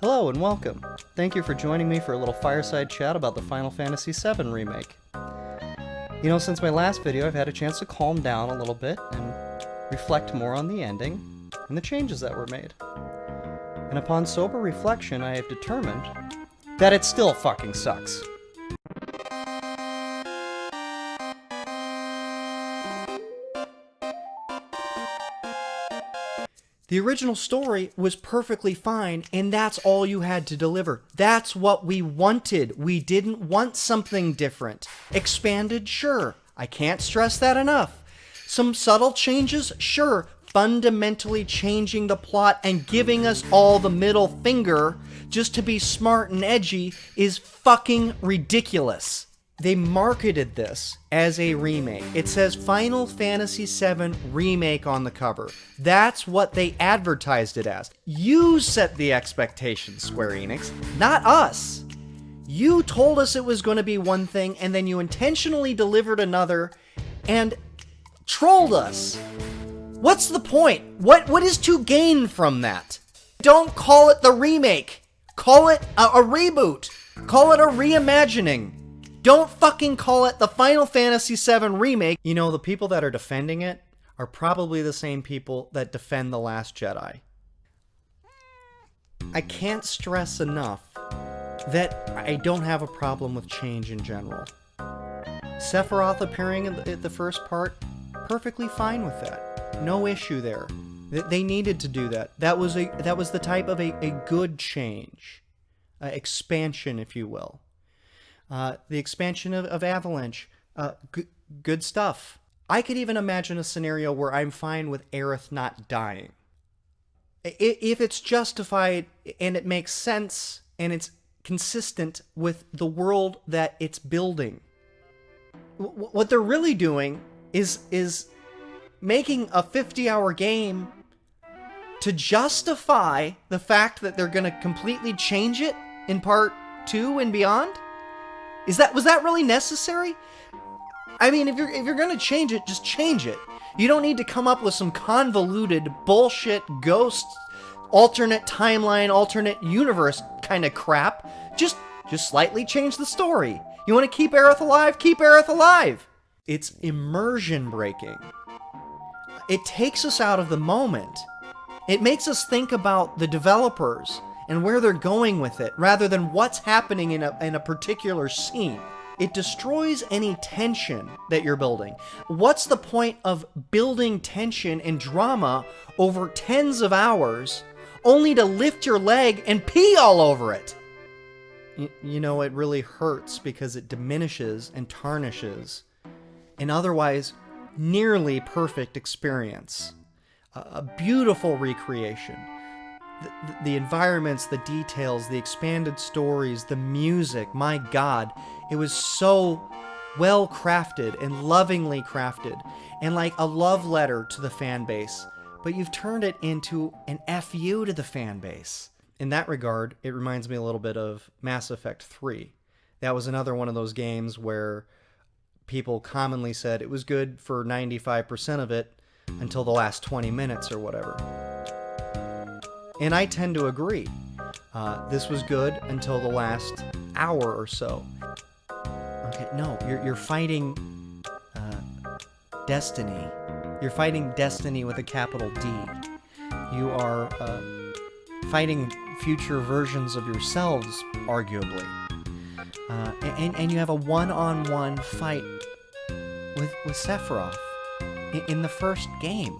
Hello and welcome. Thank you for joining me for a little fireside chat about the Final Fantasy VII Remake. You know, since my last video, I've had a chance to calm down a little bit and reflect more on the ending and the changes that were made. And upon sober reflection, I have determined that it still fucking sucks. The original story was perfectly fine, and that's all you had to deliver. That's what we wanted. We didn't want something different. Expanded? Sure. I can't stress that enough. Some subtle changes? Sure. Fundamentally changing the plot and giving us all the middle finger just to be smart and edgy is fucking ridiculous. They marketed this as a remake. It says Final Fantasy VII Remake on the cover. That's what they advertised it as. You set the expectations, Square Enix, not us. You told us it was going to be one thing, and then you intentionally delivered another and trolled us. What's the point? What is to gain from that? Don't call it the remake. Call it a reboot. Call it a reimagining. Don't fucking call it the Final Fantasy VII Remake. You know, the people that are defending it are probably the same people that defend The Last Jedi. I can't stress enough that I don't have a problem with change in general. Sephiroth appearing in the first part, perfectly fine with that. No issue there. They needed to do that. That was the type of a good change. Expansion, if you will. The expansion of Avalanche, good stuff. I could even imagine a scenario where I'm fine with Aerith not dying. If it's justified and it makes sense and it's consistent with the world that it's building. What they're really doing is making a 50-hour game to justify the fact that they're going to completely change it in part 2 and beyond. Was that really necessary? I mean, if you're gonna change it, just change it. You don't need to come up with some convoluted bullshit ghost alternate timeline, alternate universe kind of crap. Just slightly change the story. You want to keep Aerith alive? Keep Aerith alive. It's immersion breaking. It takes us out of the moment. It makes us think about the developers and where they're going with it, rather than what's happening in a particular scene. It destroys any tension that you're building. What's the point of building tension and drama over tens of hours, only to lift your leg and pee all over it? You know, it really hurts because it diminishes and tarnishes an otherwise nearly perfect experience. A beautiful recreation. The environments, the details, the expanded stories, the music, my God, it was so well crafted and lovingly crafted, and like a love letter to the fan base, but you've turned it into an FU to the fan base. In that regard, it reminds me a little bit of Mass Effect 3. That was another one of those games where people commonly said it was good for 95% of it until the last 20 minutes or whatever. And I tend to agree. This was good until the last hour or so. Okay, no, you're fighting Destiny. You're fighting Destiny with a capital D. You are fighting future versions of yourselves, arguably. And you have a one-on-one fight with Sephiroth in the first game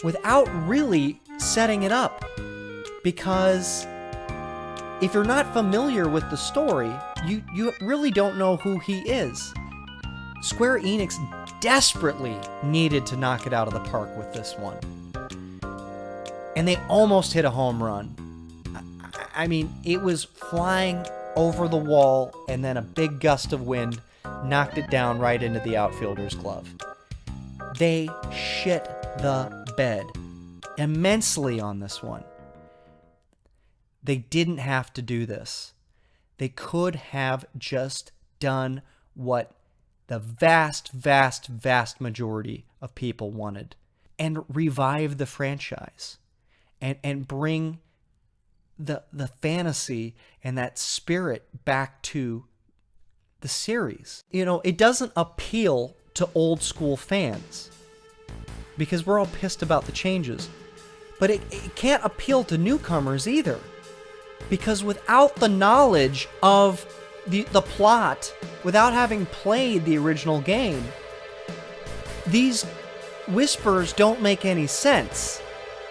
without really setting it up. Because if you're not familiar with the story, you really don't know who he is. Square Enix desperately needed to knock it out of the park with this one. And they almost hit a home run. I mean, it was flying over the wall, and then a big gust of wind knocked it down right into the outfielder's glove. They shit the bed immensely on this one. They didn't have to do this. They could have just done what the vast majority of people wanted and revive the franchise and bring the fantasy and that spirit back to the series. You know, it doesn't appeal to old school fans because we're all pissed about the changes. But it can't appeal to newcomers either, because without the knowledge of the plot, without having played the original game, these whispers don't make any sense.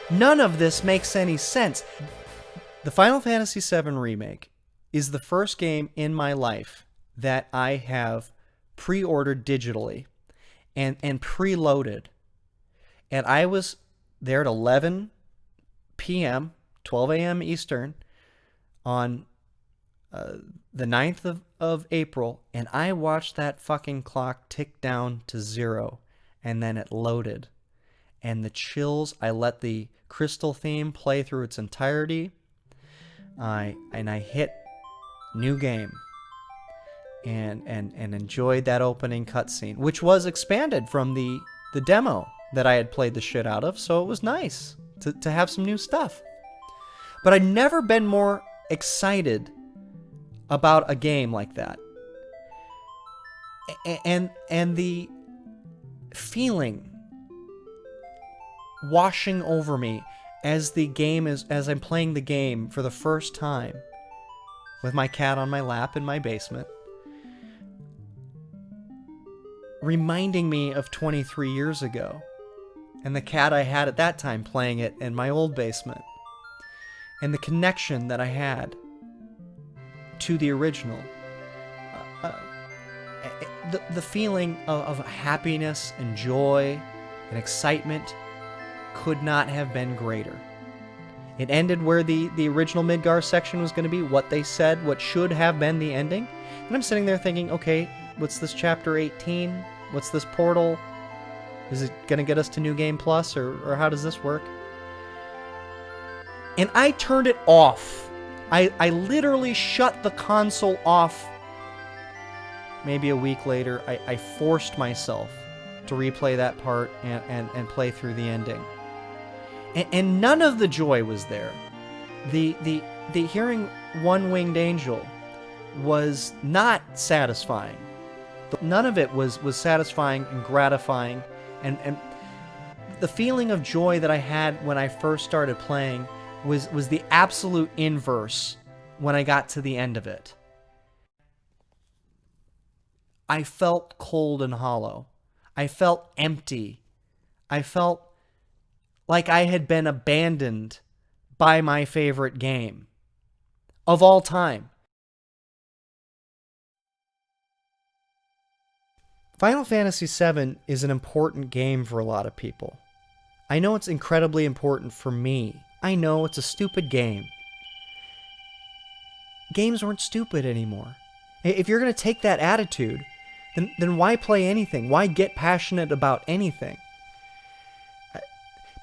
None of this makes any sense. The Final Fantasy VII Remake is the first game in my life that I have pre-ordered digitally and preloaded. And I was there at 11 p.m., 12 a.m. Eastern, on the 9th of April, and I watched that fucking clock tick down to 0, and then it loaded. And the chills, I let the crystal theme play through its entirety. I hit new game and enjoyed that opening cutscene, which was expanded from the demo that I had played the shit out of, so it was nice to have some new stuff. But I'd never been more excited about a game like that. And the feeling washing over me as I'm playing the game for the first time with my cat on my lap in my basement, reminding me of 23 years ago and the cat I had at that time playing it in my old basement, and the connection that I had to the original. The feeling of happiness and joy and excitement could not have been greater. It ended where the original Midgar section was going to be, what they said, what should have been the ending. And I'm sitting there thinking, okay, what's this chapter 18? What's this portal? Is it going to get us to New Game Plus, or how does this work? And I turned it off. I literally shut the console off. Maybe a week later, I forced myself to replay that part and play through the ending. And none of the joy was there. The hearing One Winged Angel was not satisfying. None of it was satisfying and gratifying. And the feeling of joy that I had when I first started playing was the absolute inverse when I got to the end of it. I felt cold and hollow. I felt empty. I felt like I had been abandoned by my favorite game of all time. Final Fantasy VII is an important game for a lot of people. I know it's incredibly important for me. I know it's a stupid game. Games weren't stupid anymore. If you're going to take that attitude, then why play anything? Why get passionate about anything?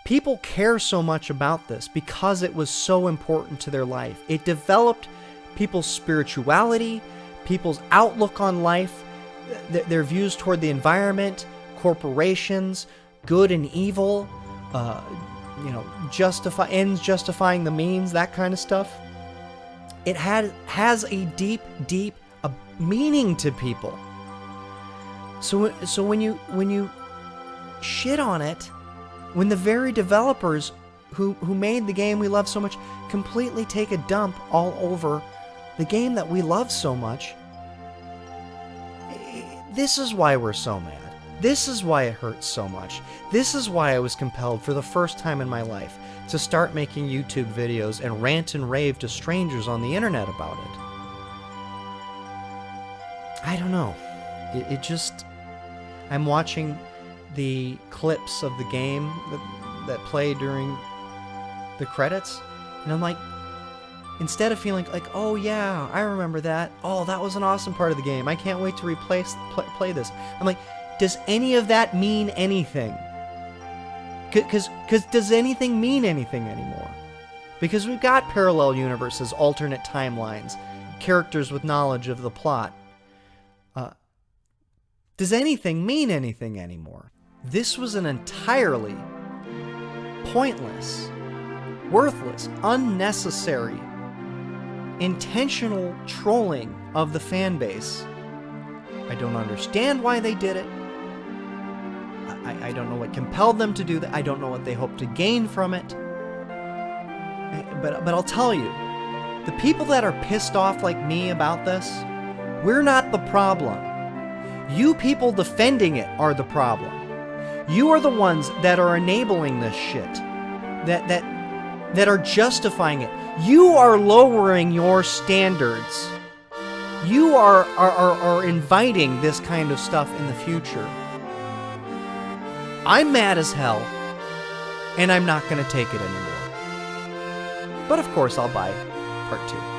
People care so much about this because it was so important to their life. It developed people's spirituality, people's outlook on life, their views toward the environment, corporations, good and evil, ends justifying the means, that kind of stuff. It has a deep meaning to people. So when you shit on it, when the very developers who made the game we love so much completely take a dump all over the game that we love so much, this is why we're so mad. This is why it hurts so much. This is why I was compelled for the first time in my life to start making YouTube videos and rant and rave to strangers on the internet about it. I don't know. It just... I'm watching the clips of the game that play during the credits, and I'm like, instead of feeling like, oh yeah, I remember that. Oh, that was an awesome part of the game. I can't wait to play this. I'm like, does any of that mean anything? Because does anything mean anything anymore? Because we've got parallel universes, alternate timelines, characters with knowledge of the plot. Does anything mean anything anymore? This was an entirely pointless, worthless, unnecessary intentional trolling of the fan base. I don't understand why they did it. I don't know what compelled them to do that. I don't know what they hope to gain from it. But I'll tell you, the people that are pissed off like me about this, we're not the problem. You people defending it are the problem. You are the ones that are enabling this shit, that are justifying it. You are lowering your standards. You are inviting this kind of stuff in the future. I'm mad as hell, and I'm not going to take it anymore. But of course, I'll buy part 2.